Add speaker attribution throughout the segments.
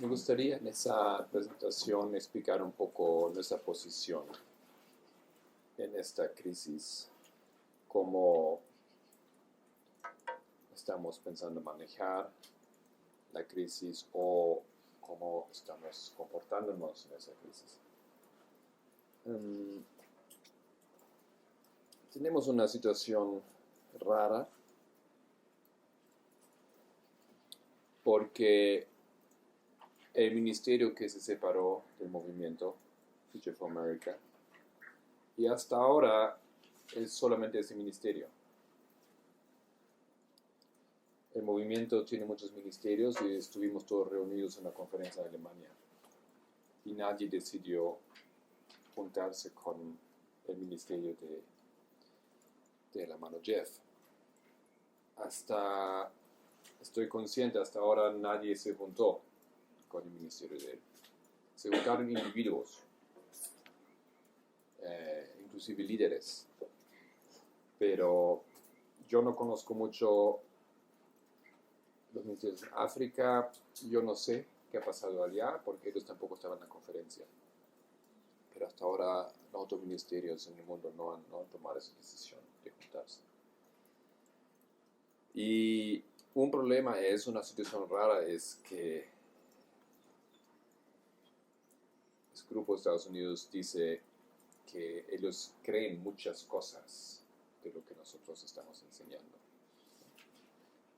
Speaker 1: Me gustaría en esa presentación explicar un poco nuestra posición en esta crisis, cómo estamos pensando manejar la crisis o cómo estamos comportándonos en esa crisis. Tenemos una situación rara porque el ministerio que se separó del movimiento Future for America y hasta ahora es solamente ese ministerio. El movimiento tiene muchos ministerios y estuvimos todos reunidos en la conferencia en Alemania y nadie decidió juntarse con el ministerio de la mano Jeff. Estoy consciente, hasta ahora nadie se juntó con el ministerio de él. Se juntaron individuos, inclusive líderes, pero yo no conozco mucho los ministerios de África. Yo no sé qué ha pasado allá porque ellos tampoco estaban en la conferencia, pero hasta ahora los otros ministerios en el mundo no han tomado esa decisión de juntarse. Y un problema es, una situación rara es que el grupo de Estados Unidos dice que ellos creen muchas cosas de lo que nosotros estamos enseñando.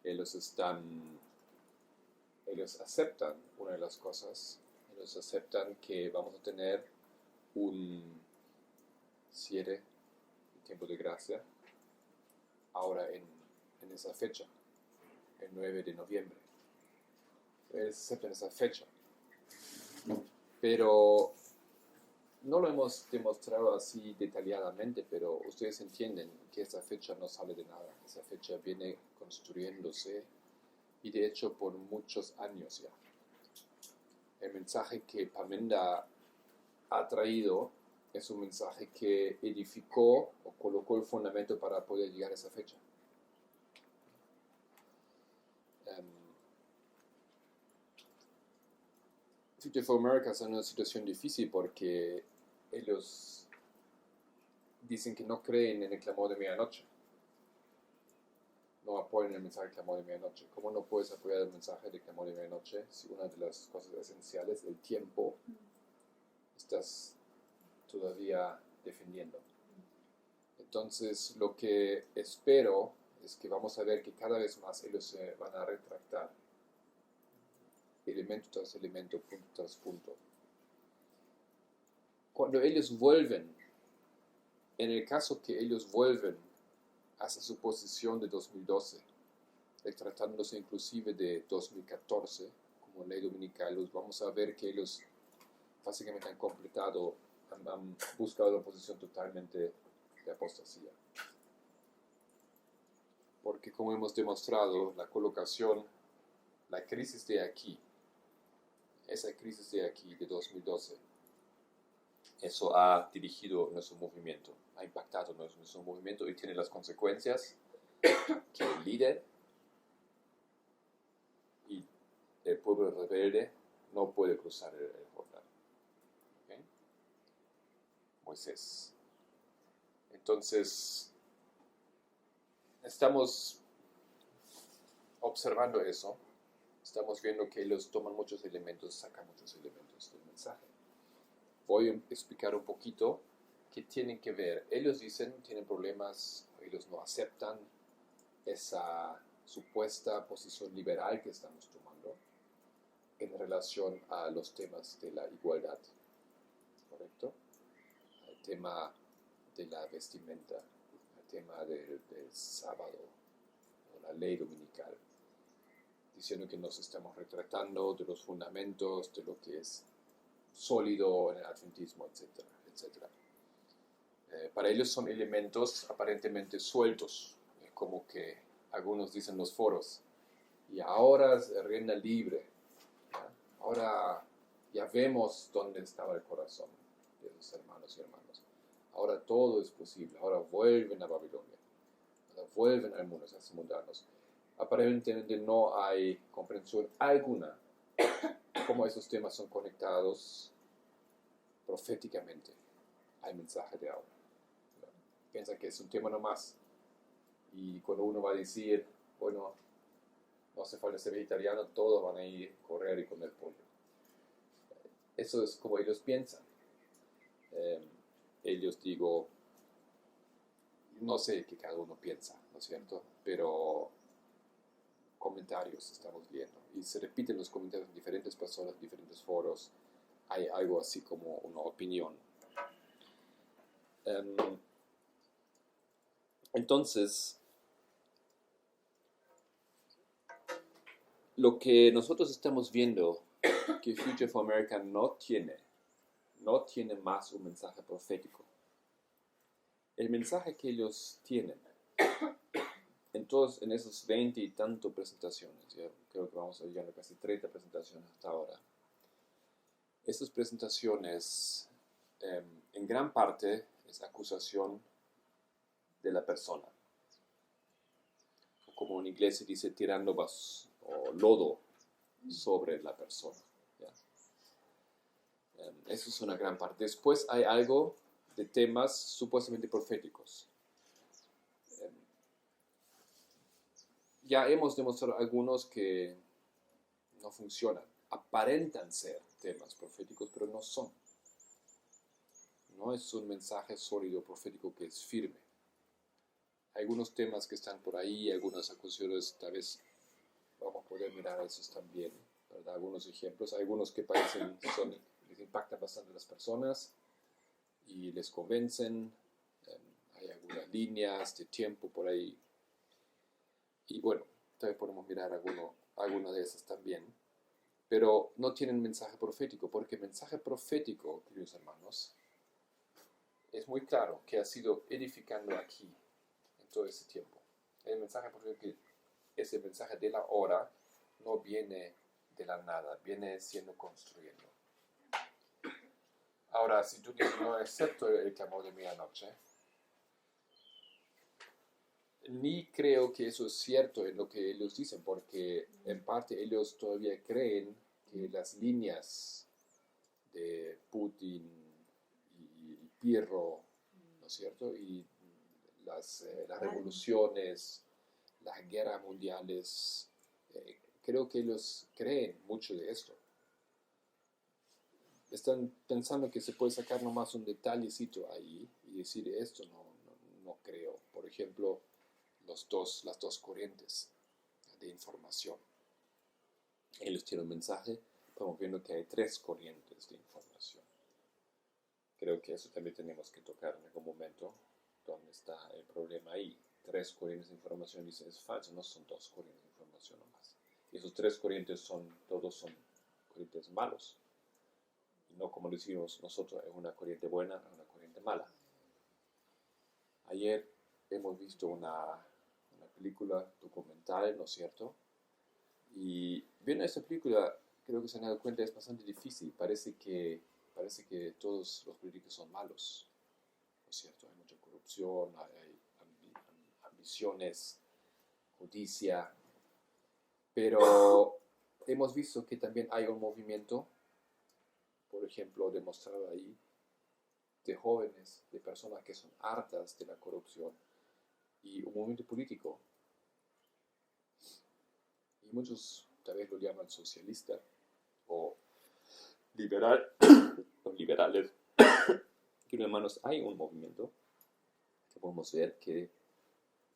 Speaker 1: Ellos aceptan una de las cosas, ellos aceptan que vamos a tener un cierre, un tiempo de gracia, ahora en esa fecha, el 9 de noviembre. Ellos aceptan esa fecha, pero no lo hemos demostrado así detalladamente, pero ustedes entienden que esa fecha no sale de nada. Esa fecha viene construyéndose y de hecho por muchos años ya. El mensaje que Parmenas ha traído es un mensaje que edificó o colocó el fundamento para poder llegar a esa fecha. Future for America está en una situación difícil porque ellos dicen que no creen en el clamor de medianoche. No apoyan el mensaje del clamor de medianoche. ¿Cómo no puedes apoyar el mensaje del clamor de medianoche si una de las cosas esenciales, el tiempo, estás todavía defendiendo? Entonces, lo que espero es que vamos a ver que cada vez más ellos se van a retractar, elemento tras elemento, punto tras punto. Cuando ellos vuelven, en el caso que ellos vuelven hacia su posición de 2012, tratándose inclusive de 2014 como ley dominical, vamos a ver que ellos básicamente han completado, han buscado una posición totalmente de apostasía. Porque como hemos demostrado, la colocación, la crisis de aquí, esa crisis de aquí, de 2012, eso ha dirigido nuestro movimiento, ha impactado nuestro movimiento y tiene las consecuencias que el líder y el pueblo rebelde no puede cruzar el Jordán. ¿Okay? Moisés. Entonces, estamos observando eso, estamos viendo que ellos toman muchos elementos, sacan muchos elementos del mensaje. Voy a explicar un poquito qué tienen que ver. Ellos dicen, tienen problemas, ellos no aceptan esa supuesta posición liberal que estamos tomando en relación a los temas de la igualdad, ¿correcto? El tema de la vestimenta, el tema del sábado, o la ley dominical, diciendo que nos estamos retratando de los fundamentos, de lo que es sólido en el adventismo, etcétera, etcétera. Para ellos son elementos aparentemente sueltos, como que algunos dicen los foros, y ahora es rienda libre, ¿ya? Ahora ya vemos dónde estaba el corazón de los hermanos y hermanas, ahora todo es posible, ahora vuelven a Babilonia, ahora vuelven al mundo, se hacen mundanos. Aparentemente no hay comprensión alguna cómo esos temas son conectados proféticamente al mensaje de ahora. Piensan que es un tema nomás. Y cuando uno va a decir, bueno, no hace falta ser vegetariano, todos van a ir a correr y comer pollo. Eso es como ellos piensan. Ellos digo, no sé qué cada uno piensa, ¿no es cierto? Pero comentarios estamos viendo. Y se repiten los comentarios de diferentes personas, diferentes foros. Hay algo así como una opinión. Entonces, lo que nosotros estamos viendo que Future for America no tiene más un mensaje profético. El mensaje que ellos tienen en esas 20 y tanto presentaciones, yo creo que vamos a llegar a casi 30 presentaciones hasta ahora, esas presentaciones en gran parte es acusación de la persona. O como en inglés se dice, tirando o lodo sobre la persona. ¿Ya? Eso es una gran parte. Después hay algo de temas supuestamente proféticos. Ya hemos demostrado algunos que no funcionan. Aparentan ser temas proféticos, pero no son. No es un mensaje sólido profético que es firme. Hay algunos temas que están por ahí, algunas acusaciones, tal vez vamos a poder mirar a esos también, ¿verdad? Algunos ejemplos, algunos que parecen, les impactan bastante a las personas y les convencen. Hay algunas líneas de tiempo por ahí. Y bueno, también podemos mirar alguna de esas también. Pero no tienen mensaje profético, porque el mensaje profético, queridos hermanos, es muy claro que ha sido edificando aquí en todo ese tiempo. El mensaje profético es el mensaje de la hora, no viene de la nada, viene siendo construyendo. Ahora, si tú dices, no acepto el clamor de medianoche, ni creo que eso es cierto en lo que ellos dicen, porque en parte ellos todavía creen que las líneas de Putin y Pirro, ¿no es cierto? Y las revoluciones, las guerras mundiales, creo que ellos creen mucho de esto. Están pensando que se puede sacar nomás un detallecito ahí y decir esto no creo. Por ejemplo, las dos corrientes de información. Ellos tienen un mensaje, estamos viendo que hay 3 corrientes de información. Creo que eso también tenemos que tocar en algún momento, donde está el problema ahí. 3 corrientes de información, dicen es falso, no son 2 corrientes de información nomás. Y esos 3 corrientes todos son corrientes malos. Y no como decimos nosotros, es una corriente buena, es una corriente mala. Ayer hemos visto una película documental, ¿no es cierto? Y viendo esta película, creo que se han dado cuenta, es bastante difícil. Parece que todos los políticos son malos, ¿no es cierto? Hay mucha corrupción, hay ambiciones, codicia, pero hemos visto que también hay un movimiento, por ejemplo, demostrado ahí, de jóvenes, de personas que son hartas de la corrupción, y un movimiento político. Y muchos tal vez lo llaman socialista o liberal, los liberales. Pero hermanos, hay un movimiento que podemos ver que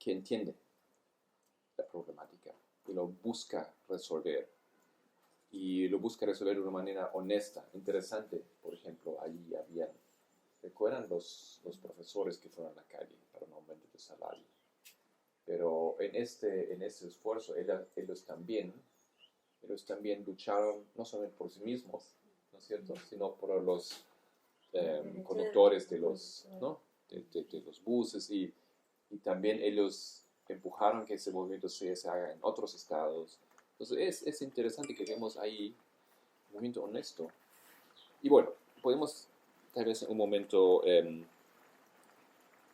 Speaker 1: entiende la problemática y lo busca resolver. Y lo busca resolver de una manera honesta, interesante. Por ejemplo, allí ¿recuerdan los profesores que fueron a la calle para un aumento de salario? Pero en este esfuerzo, ellos también lucharon no solamente por sí mismos, ¿no es cierto?, sino por los conductores de los, ¿no?, de los buses, y también ellos empujaron que ese movimiento se haga en otros estados. Entonces es interesante que vemos ahí un movimiento honesto. Y bueno, podemos tal vez en un momento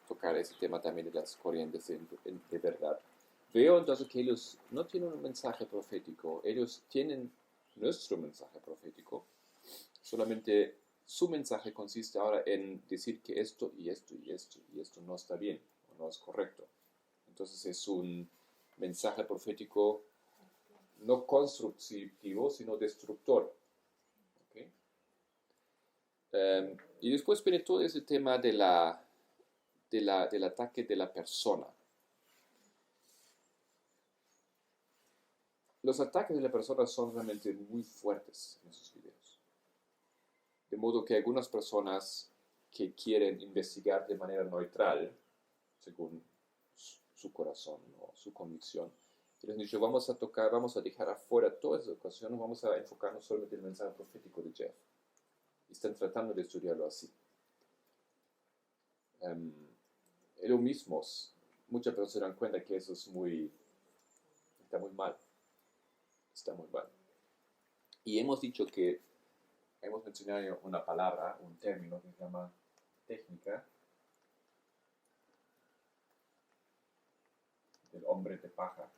Speaker 1: tocar ese tema también de las corrientes de verdad. Veo entonces que ellos no tienen un mensaje profético, ellos tienen nuestro mensaje profético, solamente su mensaje consiste ahora en decir que esto y esto y esto y esto no está bien o no es correcto. Entonces es un mensaje profético no constructivo, sino destructor. ¿Okay? Y después viene todo ese tema del ataque de la persona. Los ataques de la persona son realmente muy fuertes en esos videos. De modo que algunas personas que quieren investigar de manera neutral, según su corazón o su convicción, les han dicho, vamos a dejar afuera todas las ocasiones, vamos a enfocarnos solamente en el mensaje profético de Jeff. Y están tratando de estudiarlo así. Ellos mismos, muchas personas se dan cuenta que eso está muy mal. Está muy mal. Y hemos mencionado una palabra, un término que se llama técnica del hombre de paja.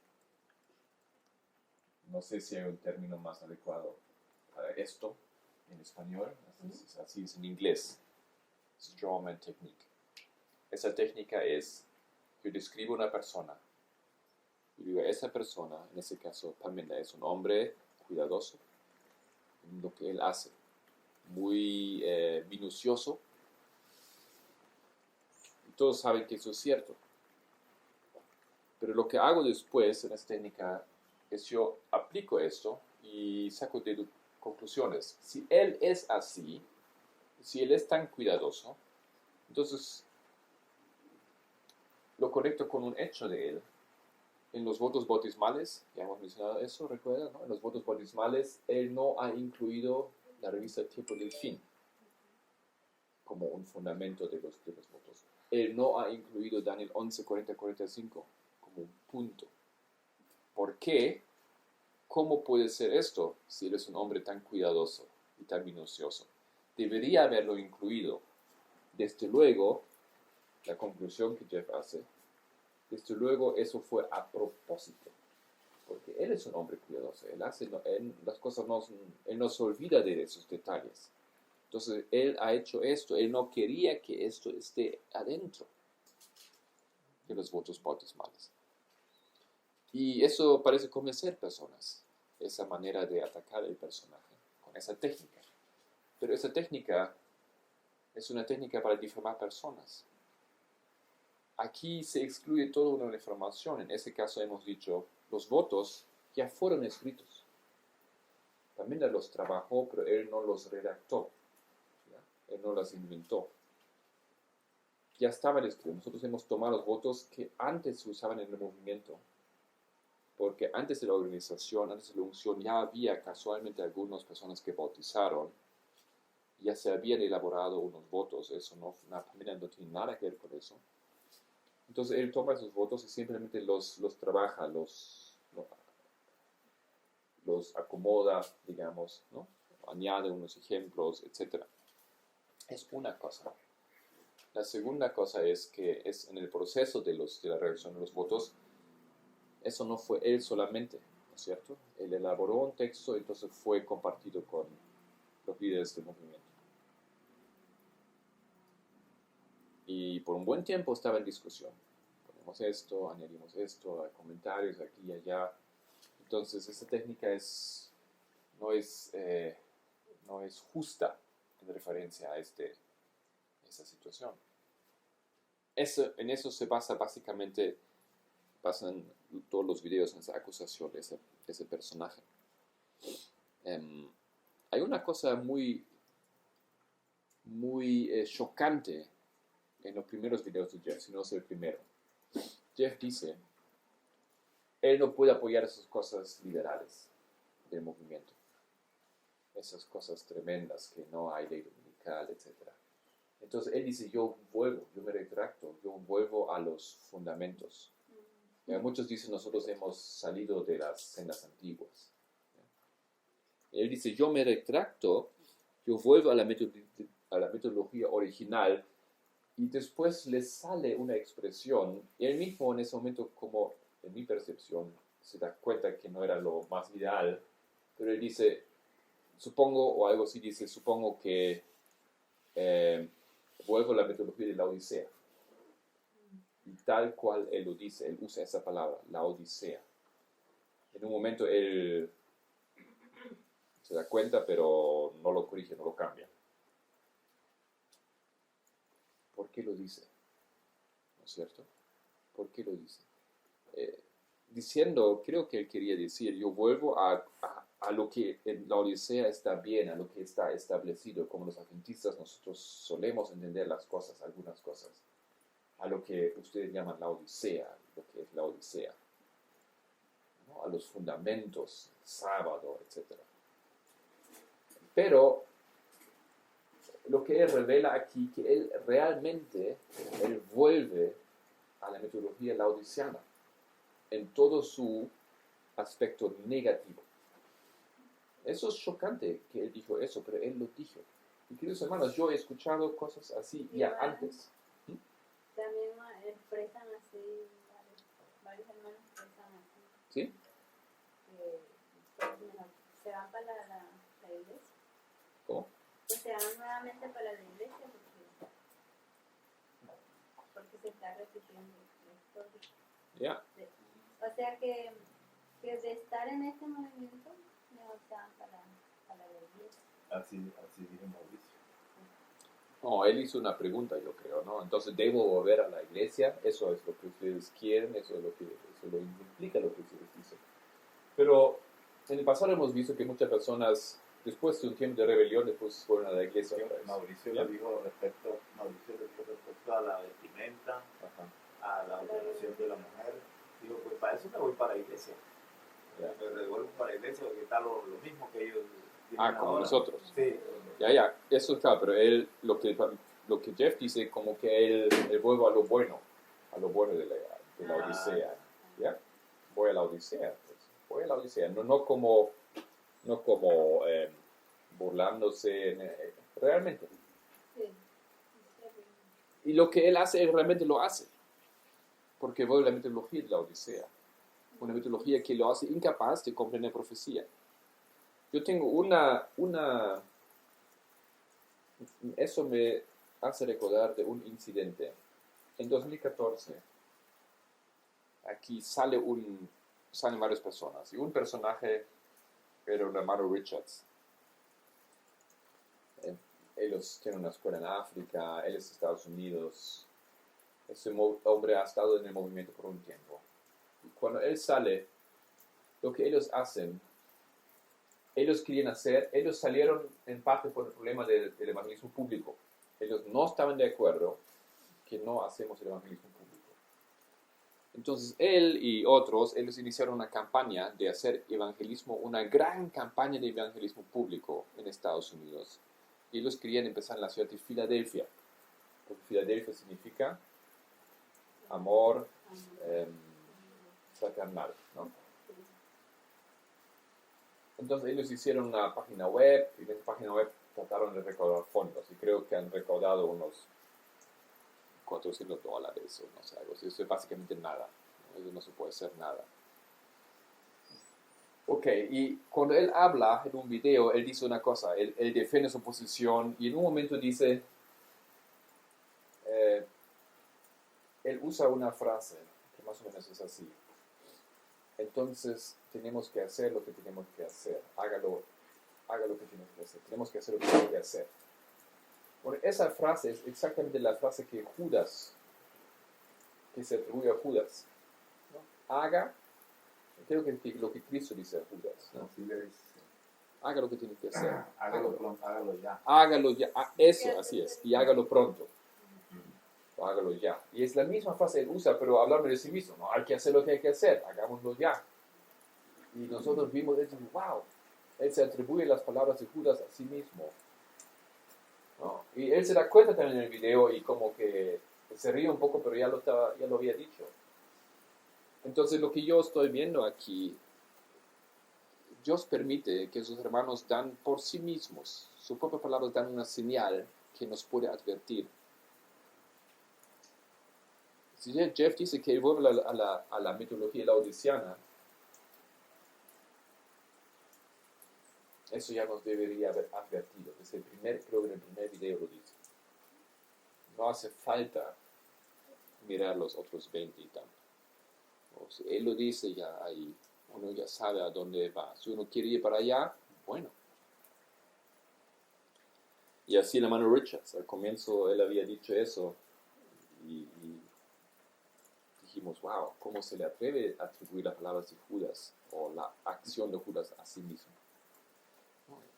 Speaker 1: No sé si hay un término más adecuado para esto en español, así es en inglés. Strawman technique. Esa técnica es, yo describo una persona, y digo, esa persona, en este caso Pamela, es un hombre cuidadoso en lo que él hace, muy minucioso, y todos saben que eso es cierto. Pero lo que hago después en esta técnica es yo aplico esto y saco de conclusiones. Si él es así, si él es tan cuidadoso, entonces lo conecto con un hecho de él. En los votos bautismales, ya hemos mencionado eso, recuerda, ¿no? En los votos bautismales, él no ha incluido la revista Tiempo del Fin como un fundamento de los votos. Él no ha incluido Daniel 11, 40, 45 como un punto. ¿Por qué? ¿Cómo puede ser esto si él es un hombre tan cuidadoso y tan minucioso? Debería haberlo incluido. Desde luego, la conclusión que Jeff hace, desde luego eso fue a propósito, porque él es un hombre cuidadoso, las cosas él no se olvida de esos detalles. Entonces, él ha hecho esto, él no quería que esto esté adentro de los votos bautismales. Y eso parece convencer personas, esa manera de atacar el personaje con esa técnica. Pero esa técnica es una técnica para difamar personas. Aquí se excluye toda una información. En ese caso hemos dicho, los votos ya fueron escritos. También los trabajó, pero él no los redactó. ¿Ya? Él no los inventó. Ya estaban escritos. Nosotros hemos tomado los votos que antes se usaban en el movimiento. Porque antes de la organización, antes de la unción, ya había casualmente algunas personas que bautizaron. Ya se habían elaborado unos votos. Eso no tiene nada que ver con eso. Entonces él toma esos votos y simplemente los trabaja, los acomoda, digamos, ¿no? Añade unos ejemplos, etc. Es una cosa. La segunda cosa es que es en el proceso de la redacción de los votos, eso no fue él solamente, ¿no es cierto? Él elaboró un texto y entonces fue compartido con los líderes del movimiento. Y por un buen tiempo estaba en discusión. Ponemos esto, añadimos esto, hay comentarios aquí y allá. Entonces, esta técnica no es justa en referencia a esta situación. En eso se basa básicamente, basan todos los videos en esa acusación de ese personaje. Hay una cosa muy chocante en los primeros videos de Jeff, si no es el primero. Jeff dice, él no puede apoyar esas cosas liberales del movimiento, esas cosas tremendas que no hay ley dominical, etc. Entonces él dice, yo me retracto, yo vuelvo a los fundamentos. Muchos dicen, nosotros hemos salido de las sendas antiguas. Él dice, yo me retracto, yo vuelvo a la metodología original, y después le sale una expresión, y él mismo en ese momento, como en mi percepción, se da cuenta que no era lo más ideal, Pero él dice, supongo, o algo así dice, supongo que vuelvo a la metodología de la Odisea. Y tal cual él lo dice, él usa esa palabra, la Odisea. En un momento él se da cuenta, pero no lo corrige, no lo cambia. ¿Por qué lo dice? ¿No es cierto? ¿Por qué lo dice? Diciendo, creo que él quería decir, yo vuelvo a lo que en la Odisea está bien, a lo que está establecido, como los adventistas nosotros solemos entender las cosas, algunas cosas, a lo que ustedes llaman la Odisea, lo que es la Odisea, ¿no? A los fundamentos, sábado, etc. Pero lo que él revela aquí, que él realmente, él vuelve a la metodología laodiceana en todo su aspecto negativo. Eso es chocante que él dijo eso, pero él lo dijo. Y queridos hermanos, yo he escuchado cosas así ya antes.
Speaker 2: También expresan así, varios hermanos expresan así.
Speaker 1: ¿Sí?
Speaker 2: Se van para la iglesia.
Speaker 1: ¿Cómo?
Speaker 2: Pues se van nuevamente para la iglesia porque se está repitiendo la historia.
Speaker 1: Ya.
Speaker 2: O sea que de estar en este movimiento, no estaban para la iglesia.
Speaker 3: Así dijo Mauricio.
Speaker 1: No, él hizo una pregunta, yo creo, ¿no? Entonces, ¿debo volver a la iglesia? Eso es lo que ustedes quieren, eso lo implica lo que ustedes dicen. Pero en el pasado hemos visto que muchas personas, después de un tiempo de rebelión, después fueron a la iglesia otra vez.
Speaker 3: Mauricio le dijo respecto a la vestimenta, a la ordenación de la mujer. Digo, pues para eso me voy para la iglesia.
Speaker 1: Ya.
Speaker 3: Me devuelvo para la iglesia porque está lo mismo que ellos tienen
Speaker 1: Como
Speaker 3: ahora.
Speaker 1: nosotros.
Speaker 3: Sí.
Speaker 1: Ya, eso está, pero él, lo que Jeff dice, como que él vuelve a lo bueno de la Odisea, ¿ya? Voy a la Odisea, pues. Voy a la Odisea, no como burlándose, realmente.
Speaker 2: Sí.
Speaker 1: Y lo que él hace, él realmente lo hace, porque voy a la metodología de la Odisea, una metodología que lo hace incapaz de comprender profecía. Yo tengo eso me hace recordar de un incidente. En 2014, aquí salen varias personas, y un personaje era un hermano Richards. Ellos tienen una escuela en África, él es de Estados Unidos. Ese hombre ha estado en el movimiento por un tiempo. Y cuando él sale, lo que ellos hacen, ellos salieron en parte por el problema del evangelismo público. Ellos no estaban de acuerdo que no hacemos el evangelismo público. Entonces él y otros, ellos iniciaron una campaña de hacer evangelismo, una gran campaña de evangelismo público en Estados Unidos. Y ellos querían empezar en la ciudad de Filadelfia, porque Filadelfia significa amor fraternal, ¿no? Entonces ellos hicieron una página web, y en esa página web trataron de recaudar fondos, y creo que han recaudado unos $400 o no sé, algo así. Eso es básicamente nada, ¿no? Eso no se puede hacer nada. Ok, y cuando él habla en un video, él dice una cosa, él defiende su posición, y en un momento dice, él usa una frase que más o menos es así: entonces tenemos que hacer lo que tenemos que hacer, haga lo que tenemos que hacer, tenemos que hacer lo que tenemos que hacer. Bueno, esa frase es exactamente la frase que se atribuye a Judas, ¿no? Creo que lo que Cristo dice a Judas, ¿no? Haga lo que tiene que hacer.
Speaker 3: Hágalo pronto, hágalo ya.
Speaker 1: Hágalo ya. Eso, así es. Y hágalo pronto. O hágalo ya. Y es la misma frase que él usa, pero hablando de sí mismo, ¿no? Hay que hacer lo que hay que hacer. Hagámoslo ya. Y nosotros vimos eso, wow. Él se atribuye las palabras de Judas a sí mismo, ¿no? Y él se da cuenta también en el video y como que se ríe un poco, pero ya lo había dicho. Entonces lo que yo estoy viendo aquí, Dios permite que sus hermanos dan por sí mismos, sus propias palabras dan una señal que nos puede advertir. Si Jeff dice que él vuelve a la mitología laodiceana, Eso ya nos debería haber advertido. Creo que en el primer video lo dice. No hace falta mirar los otros 20 y tanto. O si él lo dice, ya ahí uno ya sabe a dónde va. Si uno quiere ir para allá, bueno. Y así el hermano Richards, al comienzo él había dicho eso y dijimos, wow, ¿cómo se le atreve a atribuir las palabras de Judas o la acción de Judas a sí mismo?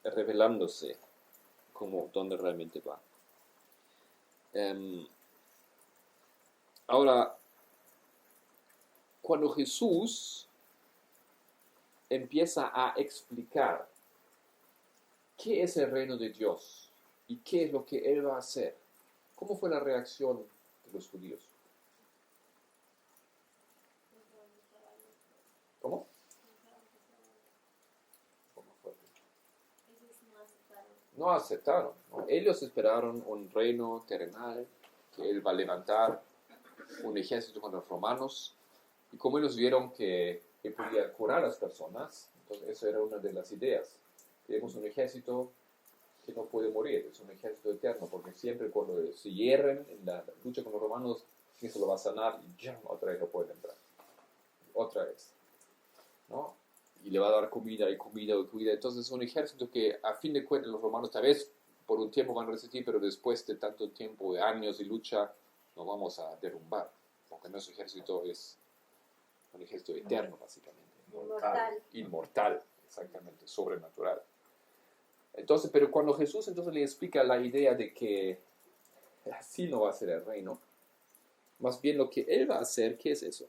Speaker 1: Revelándose como dónde realmente va. Ahora, cuando Jesús empieza a explicar qué es el reino de Dios y qué es lo que Él va a hacer, ¿cómo fue la reacción de los judíos? ¿Cómo? ¿Cómo fue? No aceptaron. ¿No? Ellos esperaron un reino terrenal, que Él va a levantar un ejército contra los romanos. Y como ellos vieron que Él podía curar a las personas, entonces eso era una de las ideas. Tenemos un ejército que no puede morir, es un ejército eterno, porque siempre cuando se hierren en la lucha con los romanos, eso lo va a sanar y ya otra vez no puede entrar. Otra vez. ¿No? Y le va a dar comida y comida y comida. Entonces es un ejército que a fin de cuentas los romanos tal vez por un tiempo van a resistir, pero después de tanto tiempo, de años de lucha, nos vamos a derrumbar, porque nuestro ejército es un ejército eterno básicamente. Inmortal, exactamente, sobrenatural. Entonces, pero cuando Jesús entonces le explica la idea de que así no va a ser el reino, más bien lo que Él va a hacer, ¿qué es eso?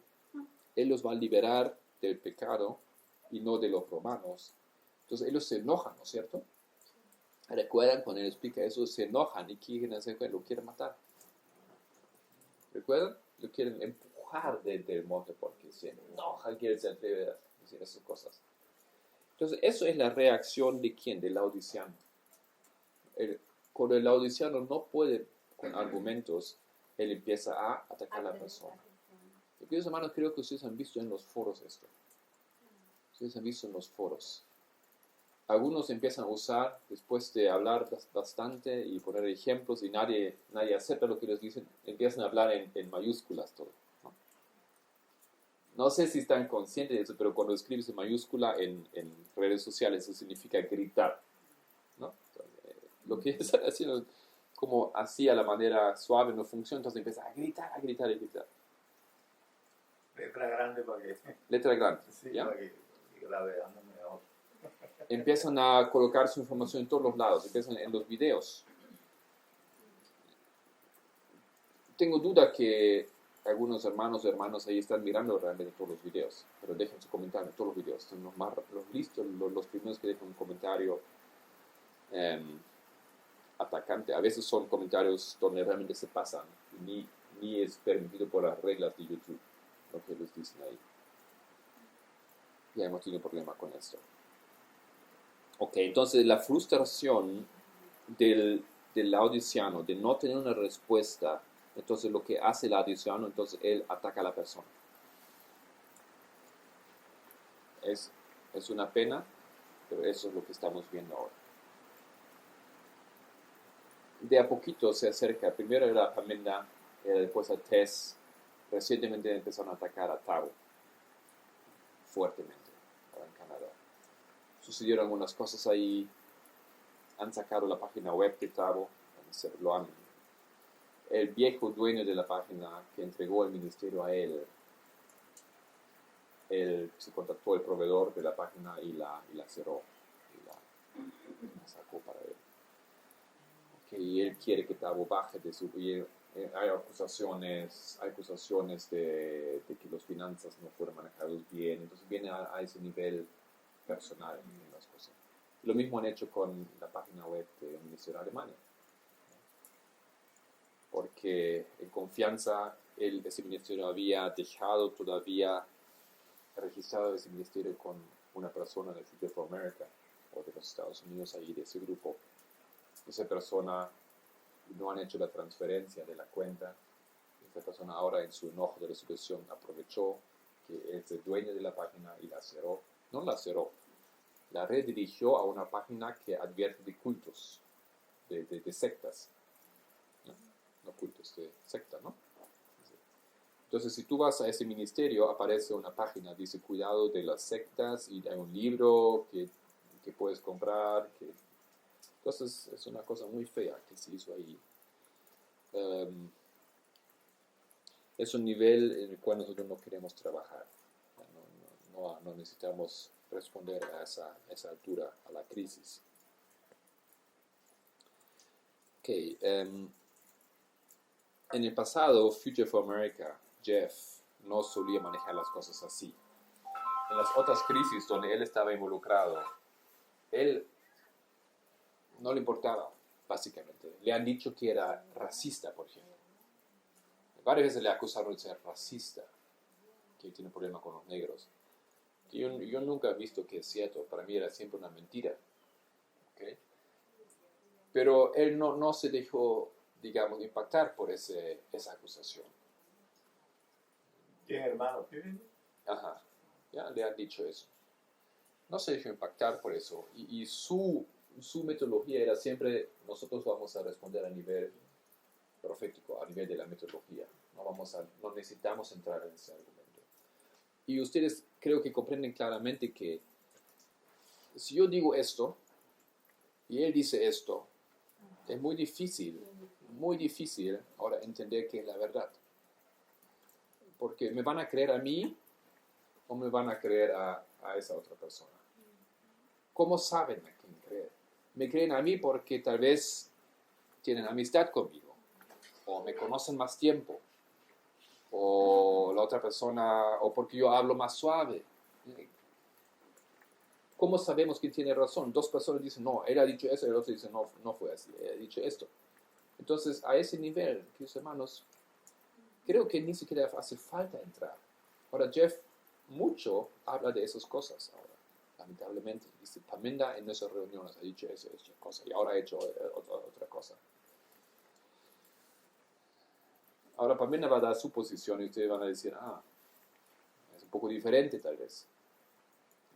Speaker 1: Él los va a liberar del pecado y no de los romanos. Entonces ellos se enojan, ¿no es cierto? ¿Recuerdan cuando Él explica eso? Se enojan y quieren hacer, lo quieren matar. ¿Recuerdan? Lo quieren empujar del monte porque se enojan, quieren se atreve a decir esas cosas. Entonces, eso es la reacción de ¿quién? Del laodiciano. Cuando el laodiciano no puede con argumentos, él empieza a atacar a la persona. Y queridos hermanos, creo que ustedes han visto en los foros esto. Ustedes han visto en los foros. Algunos empiezan a usar, después de hablar bastante y poner ejemplos y nadie acepta lo que les dicen, empiezan a hablar en mayúsculas todo. No sé si están conscientes de eso, pero cuando escribes en mayúscula en redes sociales, eso significa gritar, ¿no? Entonces, lo que están haciendo como así a la manera suave no funciona, entonces empieza a gritar, a gritar, a gritar.
Speaker 3: Letra grande para que...
Speaker 1: Letra grande,
Speaker 3: sí,
Speaker 1: ¿ya?
Speaker 3: para que la veamos mejor.
Speaker 1: Empiezan a colocar su información en todos los lados, empiezan en los videos. Tengo duda que algunos hermanos o hermanas ahí están mirando realmente todos los videos, pero dejen su comentario en todos los videos. Son los primeros que dejan un comentario atacante. A veces son comentarios donde realmente se pasan, ni es permitido por las reglas de YouTube, lo que les dicen ahí. Ya hemos tenido problema con esto. Ok, entonces la frustración del laodiciano de no tener una respuesta. Entonces lo que hace el laodiciano, entonces él ataca a la persona. Es una pena, pero eso es lo que estamos viendo ahora. De a poquito se acerca, primero era Pamela, después a Tess, recientemente empezaron a atacar a Tao, fuertemente, ahora en Canadá. Sucedieron algunas cosas ahí, han sacado la página web de Tao, el viejo dueño de la página que entregó el ministerio a él se contactó el proveedor de la página y la cerró, y la sacó para él. Okay, y él quiere que Tabo baje de su... hay acusaciones de que las finanzas no fueron manejadas bien, entonces viene a ese nivel personal en las cosas. Lo mismo han hecho con la página web del Ministerio de Alemania. Porque en confianza ese ministerio había dejado todavía registrado ese ministerio con una persona de Future for America o de los Estados Unidos ahí de ese grupo. Esa persona no han hecho la transferencia de la cuenta. Esa persona ahora en su enojo de la situación aprovechó que es el dueño de la página y la cerró. No la cerró, la redirigió a una página que advierte de cultos, de sectas. No cultos, de secta, ¿no? Entonces, si tú vas a ese ministerio, aparece una página, dice cuidado de las sectas, y hay un libro que puedes comprar. Entonces, es una cosa muy fea que se hizo ahí. Es un nivel en el cual nosotros no queremos trabajar. No necesitamos responder a esa altura, a la crisis. En el pasado, Future for America, Jeff, no solía manejar las cosas así. En las otras crisis donde él estaba involucrado, él no le importaba, básicamente. Le han dicho que era racista, por ejemplo. Varias veces le acusaron de ser racista, que tiene problema con los negros. Yo nunca he visto que es cierto, para mí era siempre una mentira. ¿Okay? Pero él no se dejó, digamos, impactar por esa acusación.
Speaker 3: ¿Tiene hermanos?
Speaker 1: Ajá, ya le han dicho eso. No se dejó impactar por eso. Y su metodología era siempre, nosotros vamos a responder a nivel profético, a nivel de la metodología. No necesitamos entrar en ese argumento. Y ustedes creo que comprenden claramente que si yo digo esto y él dice esto, es muy difícil ahora entender que es la verdad. Porque me van a creer a mí o me van a creer a esa otra persona. ¿Cómo saben a quién creer? Me creen a mí porque tal vez tienen amistad conmigo, o me conocen más tiempo, o la otra persona, o porque yo hablo más suave. ¿Cómo sabemos quién tiene razón? Dos personas dicen, no, él ha dicho eso, y el otro dice, no fue así, él ha dicho esto. Entonces, a ese nivel, queridos hermanos, creo que ni siquiera hace falta entrar. Ahora, Jeff mucho habla de esas cosas ahora, lamentablemente. Dice, Paminda en nuestras reuniones ha dicho esa cosa, y ahora ha hecho otra cosa. Ahora Paminda va a dar su posición y ustedes van a decir, es un poco diferente tal vez.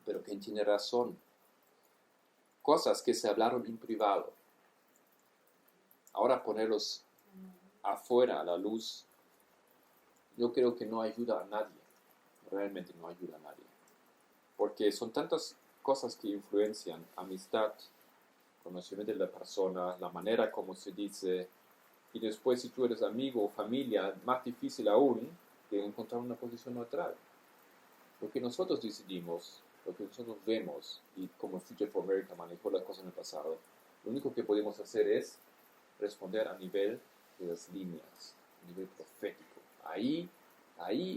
Speaker 1: Pero ¿quién tiene razón? Cosas que se hablaron en privado. Ahora ponerlos afuera, a la luz, yo creo que no ayuda a nadie. Realmente no ayuda a nadie. Porque son tantas cosas que influencian amistad, conocimiento de la persona, la manera como se dice, y después si tú eres amigo o familia, más difícil aún de encontrar una posición neutral. Lo que nosotros decidimos, lo que nosotros vemos, y como Future for America manejó las cosas en el pasado, lo único que podemos hacer es responder a nivel de las líneas, a nivel profético. Ahí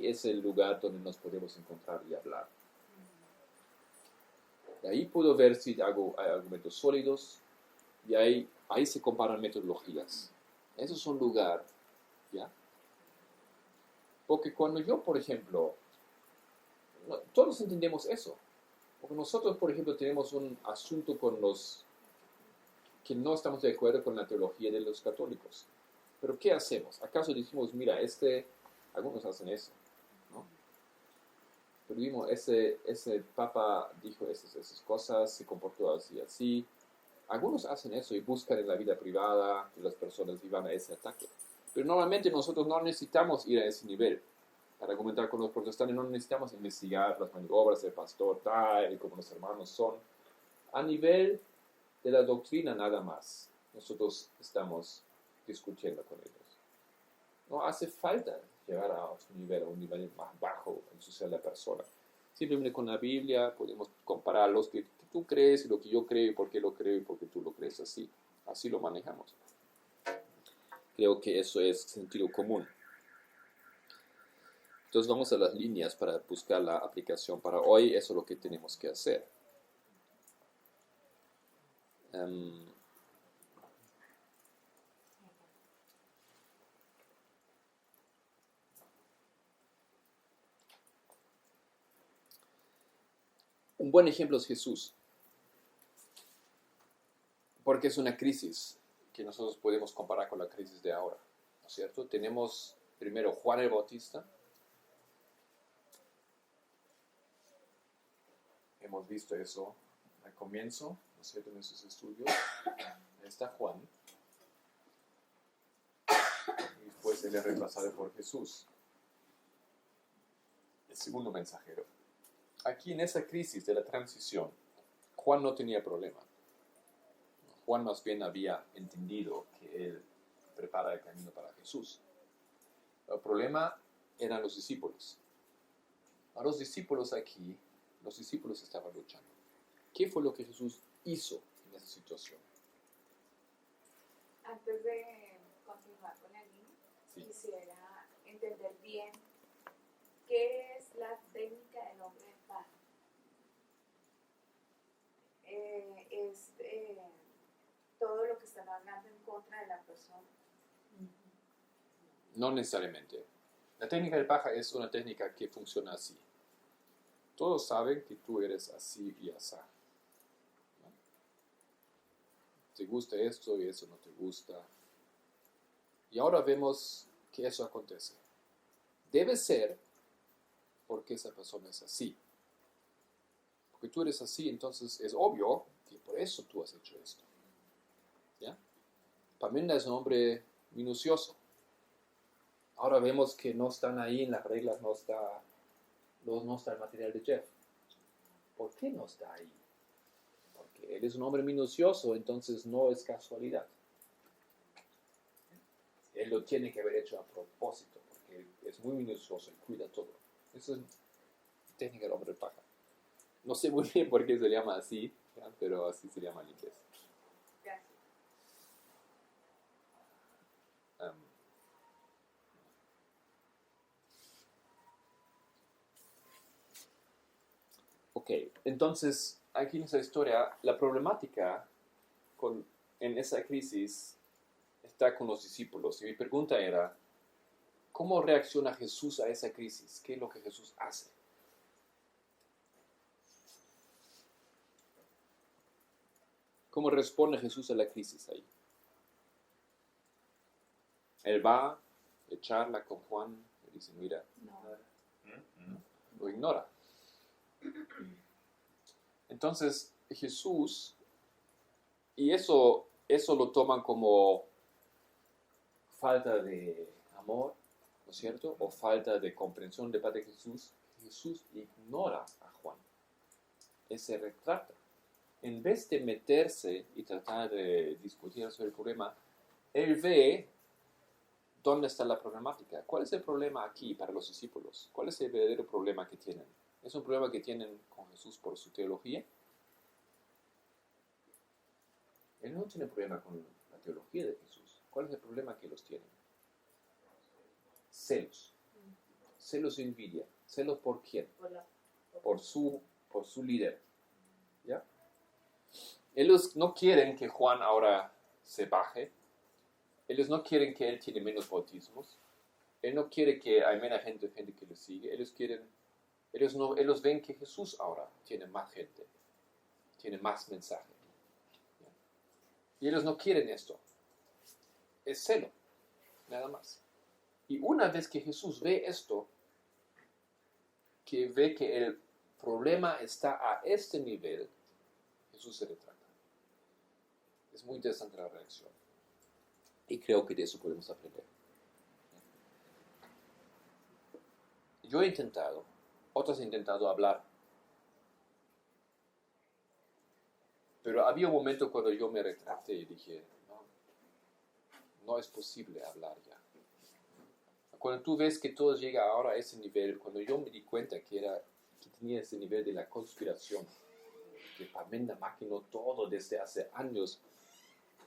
Speaker 1: es el lugar donde nos podemos encontrar y hablar. De ahí puedo ver si hay argumentos sólidos, y ahí se comparan metodologías. Eso es un lugar, ¿ya? Porque cuando yo, por ejemplo, todos entendemos eso. Porque nosotros, por ejemplo, tenemos un asunto con los que no estamos de acuerdo con la teología de los católicos. Pero ¿qué hacemos? ¿Acaso decimos, mira, algunos hacen eso, ¿no? Pero vimos, ese papa dijo esas cosas, se comportó así. Algunos hacen eso y buscan en la vida privada que las personas vivan a ese ataque. Pero normalmente nosotros no necesitamos ir a ese nivel. Para argumentar con los protestantes no necesitamos investigar las maniobras del pastor tal y como los hermanos son. A nivel de la doctrina nada más, nosotros estamos discutiendo con ellos. No hace falta llegar a otro nivel, a un nivel más bajo en su ser la persona. Simplemente con la Biblia podemos comparar los que tú crees y lo que yo creo, y por qué lo creo y por qué tú lo crees así. Así lo manejamos. Creo que eso es sentido común. Entonces vamos a las líneas para buscar la aplicación para hoy. Eso es lo que tenemos que hacer. Un buen ejemplo es Jesús, porque es una crisis que nosotros podemos comparar con la crisis de ahora, ¿no es cierto? Tenemos primero Juan el Bautista. Hemos visto eso, al comienzo, ¿no es cierto?, en nuestros estudios, está Juan, y después él es reemplazado por Jesús, el segundo mensajero. Aquí en esa crisis de la transición, Juan no tenía problema. Juan más bien había entendido que él prepara el camino para Jesús. El problema eran los discípulos. A los discípulos aquí, los discípulos estaban luchando. ¿Qué fue lo que Jesús hizo en esa situación?
Speaker 4: Antes de continuar con el libro,
Speaker 1: Sí.
Speaker 4: quisiera entender bien qué es la técnica del hombre de pan. Todo lo que están hablando en contra de la persona.
Speaker 1: No necesariamente. La técnica del paja es una técnica que funciona así. Todos saben que tú eres así y asá. ¿No? Te gusta esto y eso no te gusta. Y ahora vemos que eso acontece. Debe ser porque esa persona es así. Porque tú eres así, entonces es obvio que por eso tú has hecho esto. ¿Ya? Parmenda es un hombre minucioso. Ahora vemos que no están ahí en las reglas, no está el material de Jeff. ¿Por qué no está ahí? Porque él es un hombre minucioso, entonces no es casualidad. Él lo tiene que haber hecho a propósito, porque es muy minucioso y cuida todo. Eso es técnica del hombre de paja. No sé muy bien por qué se llama así, ¿ya? Pero así se llama en inglés.
Speaker 4: Gracias.
Speaker 1: Ok, entonces aquí en esa historia, la problemática en esa crisis está con los discípulos. Y mi pregunta era, ¿cómo reacciona Jesús a esa crisis? ¿Qué es lo que Jesús hace? ¿Cómo responde Jesús a la crisis ahí? Él va, le charla con Juan, le dice, mira, lo ignora. Entonces Jesús, y eso lo toman como falta de amor, ¿no es cierto? O falta de comprensión de parte de Jesús. Jesús ignora a Juan. Él se retrata. En vez de meterse y tratar de discutir sobre el problema, él ve dónde está la problemática. ¿Cuál es el problema aquí para los discípulos? ¿Cuál es el verdadero problema que tienen? ¿Es un problema que tienen con Jesús por su teología? Él no tiene problema con la teología de Jesús. ¿Cuál es el problema que los tienen? Celos. Celos e envidia. ¿Celos por quién? Por su líder. ¿Ya? Ellos no quieren que Juan ahora se baje. Ellos no quieren que él tiene menos bautismos. Él no quiere que hay menos gente que le sigue. Ellos ven que Jesús ahora tiene más gente. Tiene más mensaje. ¿Ya? Y ellos no quieren esto. Es celo. Nada más. Y una vez que Jesús ve esto, que ve que el problema está a este nivel, Jesús se retrata. Es muy interesante la reacción. Y creo que de eso podemos aprender. Yo he intentado, otros han intentado hablar. Pero había un momento cuando yo me retraté y dije, no es posible hablar ya. Cuando tú ves que todo llega ahora a ese nivel, cuando yo me di cuenta que tenía ese nivel de la conspiración, que Parmenda maquinó todo desde hace años,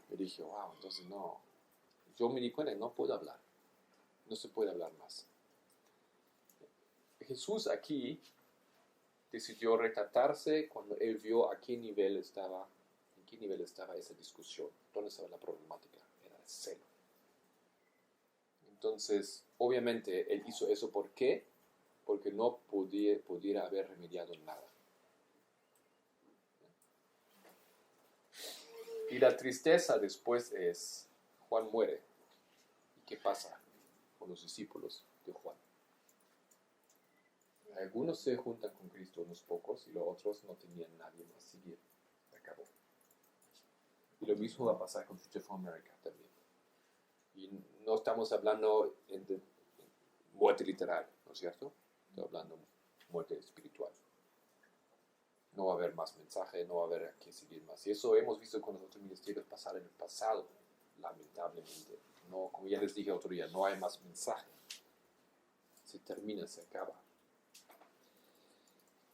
Speaker 1: yo dije, wow, entonces no. Yo me di cuenta que no puedo hablar. No se puede hablar más. Jesús aquí decidió retratarse cuando él vio en qué nivel estaba esa discusión, dónde estaba la problemática, era el celo. Entonces, obviamente, él hizo eso, ¿por qué? Porque no pudiera haber remediado nada. Y la tristeza después es, Juan muere. ¿Y qué pasa con los discípulos de Juan? Algunos se juntan con Cristo, unos pocos, y los otros no tenían nadie más seguir. Se acabó. Y lo mismo va a pasar con Future for America también. Y no estamos hablando de muerte literal, ¿no es cierto? Estamos hablando de muerte espiritual. No va a haber más mensaje, no va a haber que seguir más. Y eso hemos visto con los otros ministerios pasar en el pasado, lamentablemente. No, como ya les dije otro día, no hay más mensaje. Se termina, se acaba.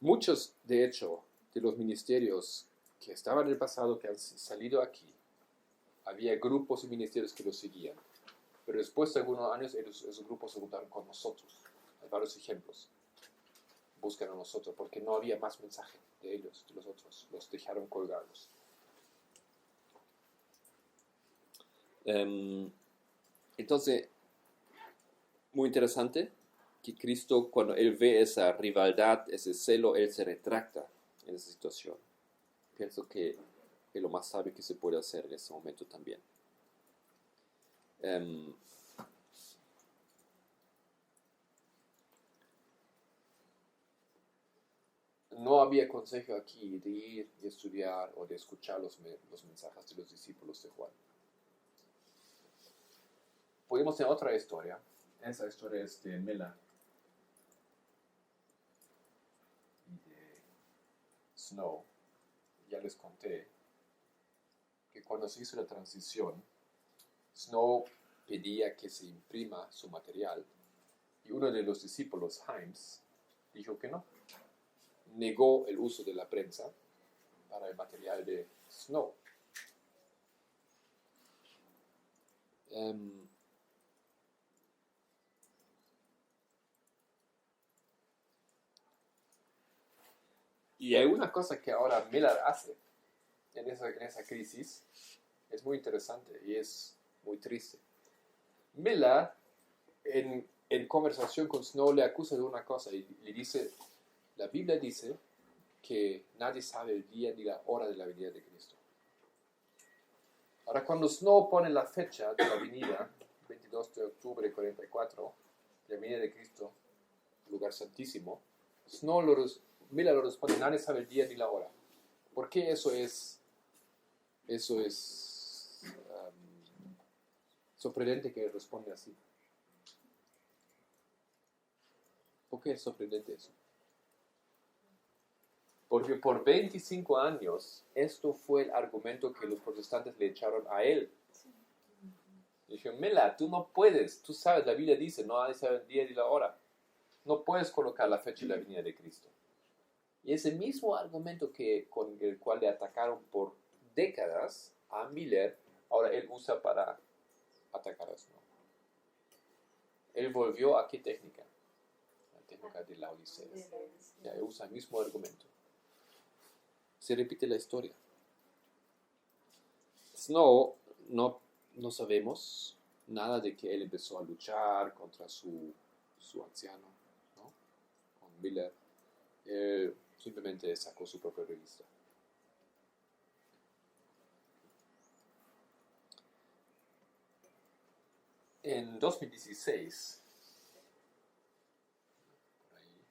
Speaker 1: Muchos, de hecho, de los ministerios que estaban en el pasado, que han salido aquí, había grupos y ministerios que los seguían. Pero después de algunos años, esos grupos se juntaron con nosotros. Hay varios ejemplos. Buscan a nosotros, porque no había más mensaje de ellos, de los otros. Los dejaron colgados.
Speaker 5: Entonces, muy interesante que Cristo, cuando Él ve esa rivalidad, ese celo, Él se retracta en esa situación. Pienso que es lo más sabio que se puede hacer en ese momento también.
Speaker 1: No había consejo aquí de ir y estudiar o de escuchar los mensajes de los discípulos de Juan. Podemos tener otra historia. Esa historia es de Miller y de Snow. Ya les conté que cuando se hizo la transición, Snow pedía que se imprima su material y uno de los discípulos, Himes, dijo que no. Negó el uso de la prensa para el material de Snow. Y hay una cosa que ahora Miller hace en esa crisis, es muy interesante y es muy triste. Miller, en conversación con Snow, le acusa de una cosa y le dice: la Biblia dice que nadie sabe el día ni la hora de la venida de Cristo. Ahora, cuando Snow pone la fecha de la venida, 22 de octubre de 44, la venida de Cristo, lugar santísimo, Miller lo responde: nadie sabe el día ni la hora. ¿Por qué eso es sorprendente que responde así? ¿Por qué es sorprendente eso? Porque por 25 años esto fue el argumento que los protestantes le echaron a él. Dijeron: Miller, tú no puedes, tú sabes, la Biblia dice, no nadie sabe el día ni la hora. No puedes colocar la fecha de la venida de Cristo. Y ese mismo argumento con el cual le atacaron por décadas a Miller, ahora él usa para atacar a Snow. Él volvió a ¿qué técnica? La técnica de la Odisea. Ya usa el mismo argumento. Se repite la historia. Snow, no sabemos nada de que él empezó a luchar contra su anciano, ¿no? Con Miller. Simplemente sacó su propia revista. En 2016, por ahí,